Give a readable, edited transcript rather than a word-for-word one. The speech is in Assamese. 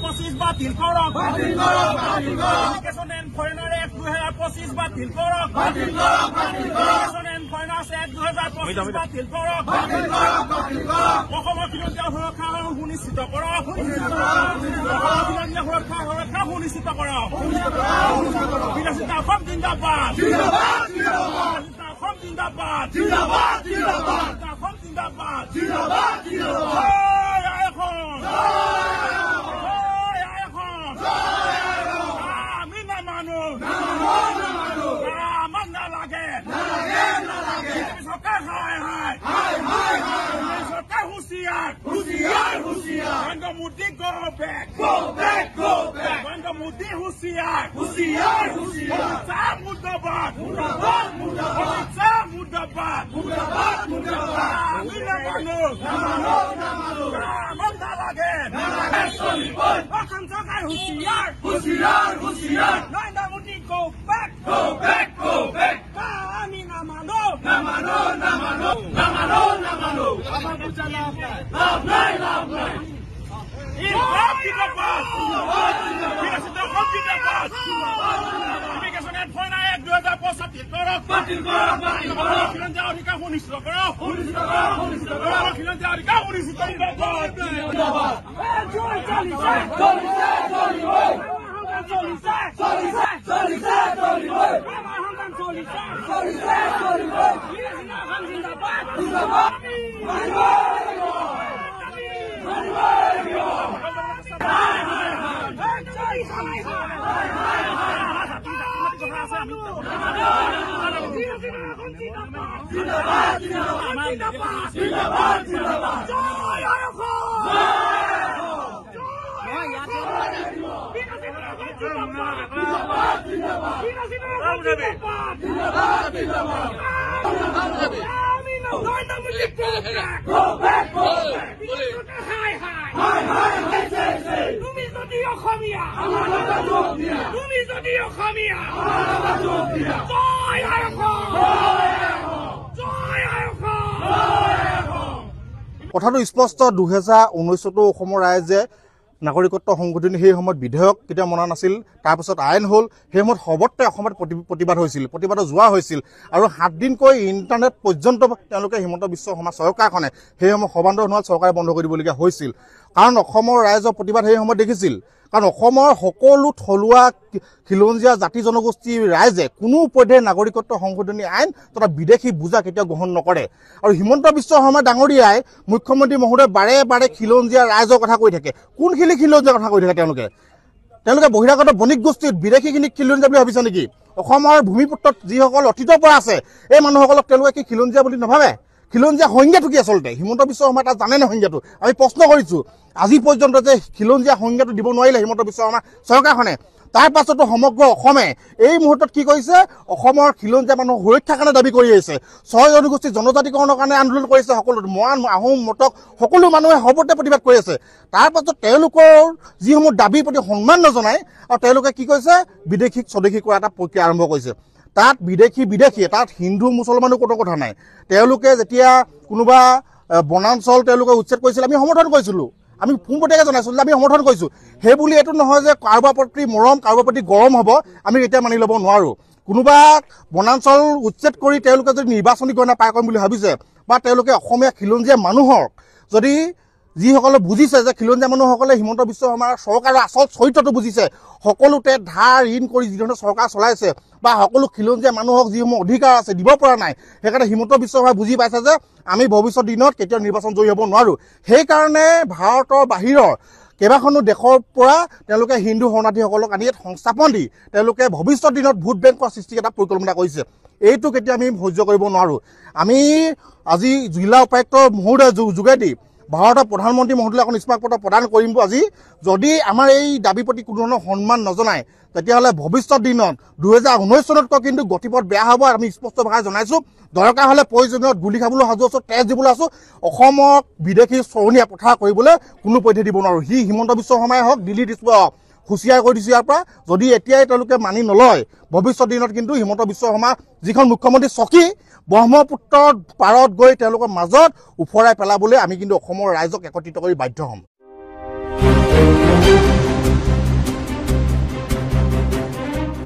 পঁচিশ বাতিল কৰক ইমিগ্ৰেশ্যন এণ্ড ফৰেনাৰ এক্ট 2025 বাতিল কৰক ইমিগ্ৰেশ্যন এণ্ড ফৰেনাৰ্ছ এক্ট 2025 বাতিল কৰক অসমৰ খিলঞ্জীয়া সুৰক্ষা সুনিশ্চিত কৰক খিলঞ্জীয়া সুৰক্ষা সুনিশ্চিত কৰক বিলাসিতা অসম জিন্দাবাদ অসম জিন্দাবাদ অসম জিন্দাবাদ Modi go back. When the Modi Husiar. Sam Mudabad. Sam Mudabad. We never know. Mandalagan. Husiar. When the Modi go back. Namano. Love. Immigration and Foreign Act 2025 কৰক খিলঞ্জীয়া অধিকাৰ সুনিশ্চিত কৰক খিলঞ্জীয়া অধিকাৰ সুনিশ্চিত কথাটো স্পষ্ট 2019 অসমৰ ৰাইজে নাগৰিকত্ব সংশোধনী সেই সময়ত বিধেয়ক কেতিয়া মনা নাছিল তাৰপিছত আইন হ'ল সেই সময়ত সৰ্বত্ৰে অসমত প্ৰতিবাদ হৈছিল প্ৰতিবাদত যোৱা হৈছিল আৰু 7 দিনকৈ ইণ্টাৰনেট পৰ্যন্ত তেওঁলোকে হিমন্ত বিশ্ব শৰ্মা চৰকাৰখনে সেই সময় সৰ্বান্তৰ হোৱা চৰকাৰে বন্ধ কৰি দিবলগীয়া হৈছিল কাৰণ অসমৰ ৰাইজৰ প্ৰতিবাদ সেই সময়ত দেখিছিল কাৰণ অসমৰ সকলো থলুৱা খিলঞ্জীয়া জাতি জনগোষ্ঠীৰ ৰাইজে কোনো পধ্যে নাগৰিকত্ব সংশোধনী আইন তথা বিদেশী বুজা কেতিয়াও গ্ৰহণ নকৰে আৰু হিমন্ত বিশ্ব শৰ্মা ডাঙৰীয়াই মুখ্যমন্ত্ৰী মহোদয় বাৰে খিলঞ্জীয়া ৰাইজৰ কথা কৈ থাকে কোনখিনি খিলঞ্জীয়াৰ কথা কৈ থাকে তেওঁলোকে বহিৰাগত বণিক গোষ্ঠীত বিদেশীখিনিক খিলঞ্জীয়া বুলি ভাবিছে নেকি অসমৰ ভূমিপুত্ৰত যিসকল অতীতৰ পৰা আছে এই মানুহসকলক তেওঁলোকে কি খিলঞ্জীয়া বুলি নাভাবে খিলঞ্জীয়া সংজ্ঞাটো কি আচলতে হিমন্ত বিশ্ব শৰ্মা তাত জানে নে সংজ্ঞাটো আমি প্ৰশ্ন কৰিছো আজি পৰ্যন্ত যে খিলঞ্জীয়া সংজ্ঞাটো দিব নোৱাৰিলে হিমন্ত বিশ্ব শৰ্মা চৰকাৰখনে তাৰ পাছতো সমগ্ৰ অসমে এই মুহূৰ্তত কি কৰিছে অসমৰ খিলঞ্জীয়া মানুহৰ সুৰক্ষাৰ কাৰণে দাবী কৰি আহিছে ছয় জনগোষ্ঠী জনজাতিকৰণৰ কাৰণে আন্দোলন কৰিছে সকলো মৰাণ আহোম মটক সকলো মানুহে সৰ্বতে প্ৰতিবাদ কৰি আছে তাৰ পাছত তেওঁলোকৰ যিসমূহ দাবীৰ প্ৰতি সন্মান নজনায় আৰু তেওঁলোকে কি কৰিছে বিদেশীক স্বদেশী কৰা এটা প্ৰক্ৰিয়া আৰম্ভ কৰিছে তাত বিদেশী তাত হিন্দু মুছলমানো কোনো কথা নাই তেওঁলোকে যেতিয়া কোনোবা বনাঞ্চল তেওঁলোকে উচ্ছেদ কৰিছিল আমি সমৰ্থন কৰিছিলোঁ আমি পোনপটীয়াকৈ জনাইছোঁ আমি সমৰ্থন কৰিছোঁ সেই বুলি এইটো নহয় যে কাৰোবাৰ প্ৰতি মৰম কাৰোবাৰ প্ৰতি গৰম হ'ব আমি এতিয়া মানি ল'ব নোৱাৰোঁ কোনোবা বনাঞ্চল উচ্ছেদ কৰি তেওঁলোকে যদি নিৰ্বাচনী গণনা পাই কৰিম বুলি ভাবিছে বা তেওঁলোকে অসমীয়া খিলঞ্জীয়া মানুহক যদি যিসকলে বুজিছে যে খিলঞ্জীয়া মানুহসকলে হিমন্ত বিশ্ব শৰ্মাৰ চৰকাৰৰ আচল চৰিত্ৰটো বুজিছে সকলোতে ধাৰ ঋণ কৰি যিধৰণে চৰকাৰ চলাইছে বা সকলো খিলঞ্জীয়া মানুহক যিসমূহ অধিকাৰ আছে দিব পৰা নাই সেইকাৰণে হিমন্ত বিশ্ব শৰ্মাই বুজি পাইছে যে আমি ভৱিষ্যত দিনত কেতিয়াও নিৰ্বাচন জয়ী হ'ব নোৱাৰোঁ সেইকাৰণে ভাৰতৰ বাহিৰৰ কেইবাখনো দেশৰ পৰা তেওঁলোকে হিন্দু শৰণাৰ্থীসকলক আনি ইয়াত সংস্থাপন দি তেওঁলোকে ভৱিষ্যত দিনত ভোট বেংকৰ সৃষ্টিৰ এটা পৰিকল্পনা কৰিছে এইটো কেতিয়া আমি সহ্য কৰিব নোৱাৰোঁ আমি আজি জিলা উপায়ুক্ত মহোদয় যোগেদি ভাৰতৰ প্ৰধানমন্ত্ৰী মহোদয় এখন স্মাৰকপত্ৰ প্ৰদান কৰিম আজি যদি আমাৰ এই দাবীৰ প্ৰতি কোনো ধৰণৰ সন্মান নজনায় তেতিয়াহ'লে ভৱিষ্যত দিনত 2019 চনতকৈ কিন্তু গতিপথ বেয়া হ'ব আমি স্পষ্ট ভাষাৰে জনাইছোঁ দৰকাৰ হ'লে প্ৰয়োজনীয়ত গুলি খাবলৈ সাজু আছোঁ তেজ দিবলৈ আছোঁ অসমক বিদেশী চৰণীয়া পথাৰ কৰিবলৈ কোনো পধ্যে দিব নোৱাৰোঁ সি হিমন্ত বিশ্ব শৰ্মাই হওক দিল্লীত হওক হুঁচিয়াৰ কৰি দিছোঁ ইয়াৰ পৰা যদি এতিয়াই তেওঁলোকে মানি নলয় ভৱিষ্যত দিনত কিন্তু হিমন্ত বিশ্ব শৰ্মা যিখন মুখ্যমন্ত্ৰী চকী ব্ৰহ্মপুত্ৰৰ পাৰত গৈ তেওঁলোকৰ মাজত উফৰাই পেলাবলৈ আমি কিন্তু অসমৰ ৰাইজক একত্ৰিত কৰি বাধ্য হ'ম।